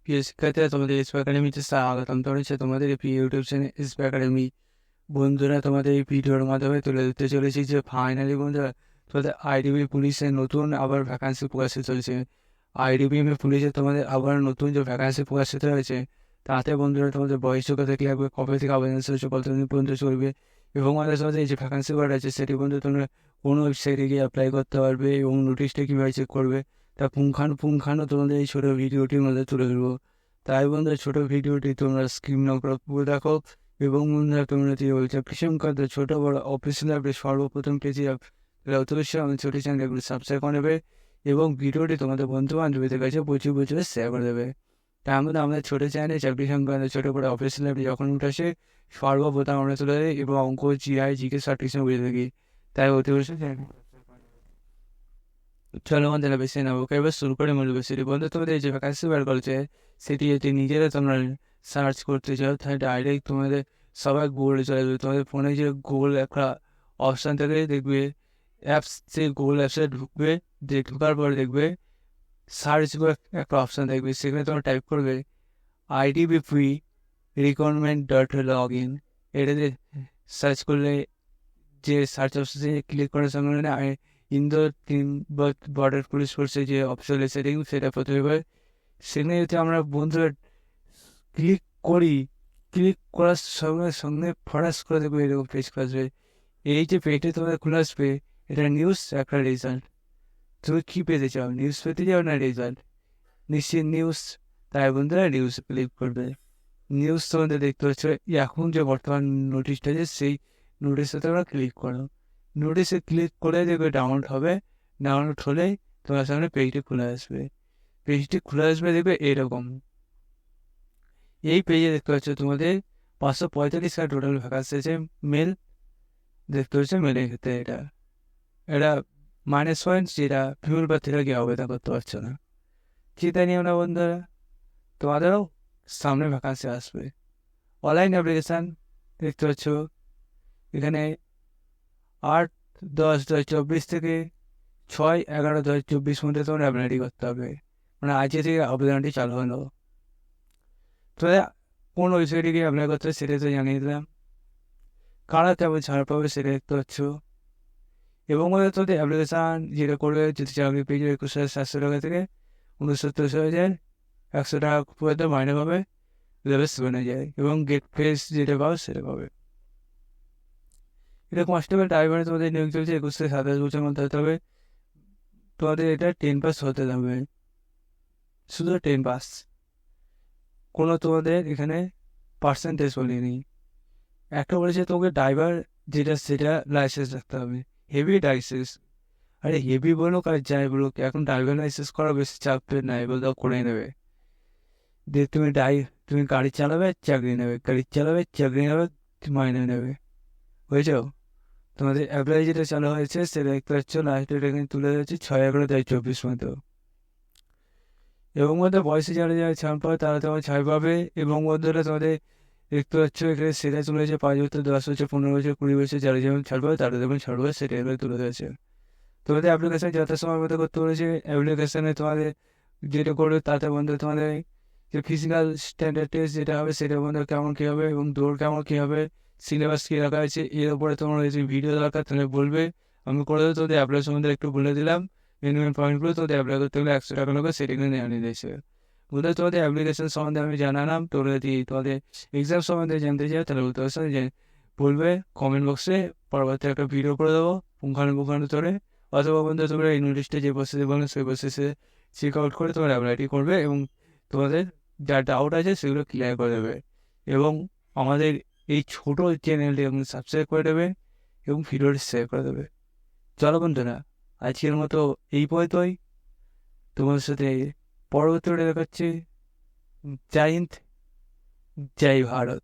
প্রিয় শিক্ষার্থীরা, তোমাদের এসপি একাডেমিতে স্বাগতম জানাচ্ছি। তোমাদের এই প্রিয় ইউটিউব চ্যানেল এসপি একাডেমি। বন্ধুরা, তোমাদের এই ভিডিওর মাধ্যমে তুলে ধরতে চলেছি যে ফাইনালি বন্ধুরা, তোমাদের আইডিবি পুলিশের নতুন আবার ভ্যাকান্সি প্রকাশিত হয়েছে। আইডিবি পুলিশে তোমাদের আবার নতুন যে ভ্যাকান্সি প্রকাশিত হয়েছে, তাতে বন্ধুরা তোমাদের বয়সযোগ্য থেকে লাগবে, কবে থেকে আবেদন চলছে, কতদিন পর্যন্ত চলবে, এবং আমাদের সাথে এই যে ভ্যাকান্সি করা আছে সেটি বন্ধু তোমরা কোনো ওয়েবসাইটে গিয়ে অ্যাপ্লাই করতে পারবে এবং নোটিশটা কীভাবে চেক করবে তা পুঙ্খানু তোমাদের এই ছোটো ভিডিওটির মধ্যে তুলে ধরবো। তাই বন্ধুরা, ছোটো ভিডিওটি তোমরা স্ক্রিন করে পুরো দেখো, এবং বন্ধুরা তোমরা যদি ওই চাকরি সংক্রান্ত ছোটো বড় অফিসিয়াল আপডেট সর্বপ্রথম পেয়েছি, অবশ্যই আমাদের ছোটো চ্যানেলগুলো সাবস্ক্রাইব করে নেবে এবং ভিডিওটি তোমাদের বন্ধু বান্ধবীদের কাছে প্রচুর শেয়ার করে দেবে। তার মধ্যে আমাদের ছোটো চ্যানেলে চাকরি সংক্রান্ত ছোটো বড় অফিসিয়াল আপডেট যখন উঠে আসে সর্বপ্রথম আমরা তুলে দেয় এবং অঙ্ক, জিআই, জিকে সব টিউশন বুঝে থাকি। তাই অতি অবশ্যই চলো আমাদের বেশি নেবো। এবার শুরু করে মূল বিষয়টি। বন্ধু, তোমাদের যে ভ্যাকান্সি বার করছে সেটি যদি নিজেরা তোমরা সার্চ করতে চাও তাহলে ডাইরেক্ট তোমাদের সবাই গুগলে চলে যাবে। তোমাদের ফোনে যে গুগল একটা অপশান থেকে দেখবে অ্যাপস, সেই গুগল অ্যাপসে ঢুকবে, ঢোকার পরে দেখবে সার্চ একটা অপশান দেখবে, সেখানে তোমরা টাইপ করবে IDBP recruitment.login। এটাতে সার্চ করলে যে সার্চ অপশনে ক্লিক করার সঙ্গে ইন্দোর 3 বর্ডার পুলিশ ফোর্সের যে অপশন সেটিং সেটা প্রথমে হয়। সেখানে যদি আমরা বন্ধুরা ক্লিক করি, ক্লিক করার সঙ্গে সঙ্গে ফরাস করে দেবো এরকম পেজ আসবে। এই যে পেজটা তোমাদের খুলে আসবে, এটা নিউজ একটা রেজাল্ট। তুমি কী পেতে চাও, নিউজ পেতে চাও না রেজাল্ট? নিশ্চয়ই নিউজ। তাই বন্ধুরা নিউজ ক্লিক করবে। নিউজ তোমাদের দেখতে হচ্ছে এখন যে বর্তমান নোটিশটা আছে সেই নোটিশে তোমরা ক্লিক করো। নোটিশে ক্লিক করে দেখবে ডাউনলোড হবে। ডাউনলোড হলেই তোমার সামনে পেজটি খুলে আসবে। পেজটি খুলে আসবে দেখবে এরকম। এই পেজে দেখতে পাচ্ছ তোমাদের 545টা টোটাল ভ্যাকান্সি আছে। মেল দেখতে হচ্ছে, মেলের ক্ষেত্রে এটা -1 যেটা ফিউল প্রার্থীরা গিয়ে আবেদন করতে পারছো না। চিন্তা নিও না বন্ধুরা, তোমাদেরও সামনে ভ্যাকান্সি আসবে। অনলাইন অ্যাপ্লিকেশান দেখতে পাচ্ছ এখানে 8/10/2024 থেকে 6/11/2024 মধ্যে তোমার অ্যাপ্লাইটি করতে হবে। মানে আজকে থেকে আবেদনটি চালু হলো। তো কোন ওয়েবসাইটে গিয়ে অ্যাপ্লাই করতে হবে সেটা তো জানিয়ে দিলাম। কারা তেমন ছাড় পাবে সেটা দেখতে পাচ্ছ। এবং তোদের অ্যাপ্লিকেশান যেটা করবে, যদি চাকরি পেয়ে যাবে 21,700 টাকা থেকে 69,100 টাকা পর্যন্ত মাইনে পাবে, লেভেল 7-এ যায়, এবং গেট ফেস যেটা পাবে সেটা পাবে। এটা কনস্টেবল ড্রাইভারে তোমাদের নিয়োগ চলছে। 21 থেকে 27 বছর মধ্যে হতে হবে। তোমাদের এটা 10 পাস হতে হবে, শুধু 10 পাস। কোনো তোমাদের এখানে পার্সেন্টেজ বলিনি। একটা বলেছে তোমাকে ড্রাইভার যেটা সেটা লাইসেন্স রাখতে হবে, হেভি লাইসেন্স। আরে হেভি বলুক আর যাই বলুক, এখন ড্রাইভার লাইসেন্স করা বেশি চাপের নাই, বলতে করে নেবে। যে তুমি গাড়ি চালাবে, চাকরি নেবে, গাড়ি চালাবে, চাকরি নেবে, মাইনে নেবে, বুঝেছ? তোমাদের অ্যাপ্লাই যেটা চালু হয়েছে সেটা দেখতে পাচ্ছ লাস্ট ডেট এখানে তুলে ধরেছে 6/11/2024 মতো। এবং মধ্যে বয়সে যারা যারা ছাড় পাবে তারা তোমার ছাড় পাবে। এবং বন্ধুরা তোমাদের দেখতে পাচ্ছ এখানে সেটা তুলে হয়েছে 5 বছর, 10 বছর, 15 বছর, 20 বছর যারা যেমন ছাড় পাবে তারা যেমন ছাড় পাবে সেটা এবার তুলে ধরেছে। তোমাদের অ্যাপ্লিকেশান যথাসময় মতো করতে বলেছে। অ্যাপ্লিকেশানে তোমাদের যেটা করবে তাতে বন্ধু তোমাদের যে ফিজিক্যাল স্ট্যান্ডার্ড টেস্ট যেটা হবে সেটা বন্ধু কেমন কী হবে এবং দৌড় কেমন কী হবে, সিলেবাস কী রাখা হয়েছে, এর উপরে তোমার যদি ভিডিও দরকার তাহলে বলবে, আমি করে দেবো। তোদের অ্যাপ্লাই সম্বন্ধে একটু বলে দিলাম। মিনিমাম পয়েন্টগুলো তোদের অ্যাপ্লাই করতে গেলে 100 টাকা লোক সেটাকে জানিয়ে দিয়েছে। বলতে তোমাদের অ্যাপ্লিকেশন সম্বন্ধে আমি জানালাম। তোরা যদি তোমাদের এক্সাম সম্বন্ধে জানতে চাও তাহলে বলতে বলবে কমেন্ট বক্সে, পরবর্তী একটা ভিডিও করে দেবো পুঙ্খানুপুঙ্খানু তোরে। অথবা বন্ধু তোমরা এই নোটিশটা যে প্রসেসে বলবে সেই প্রসেসে চেক আউট করে তোমরা অ্যাপ্লাইটি করবে এবং তোমাদের যা ডাউট আছে সেগুলো ক্লিয়ার করে দেবে। এবং আমাদের এই ছোটো চ্যানেলটি আপনি সাবস্ক্রাইব করে দেবে এবং ভিডিওটি শেয়ার করে দেবে। চলো বন্ধুরা, আজকের মতো এই পর্যন্তই। তোমার সাথে পরবর্তী দেখাচ্ছি। জয় হিন্দ, জয় ভারত।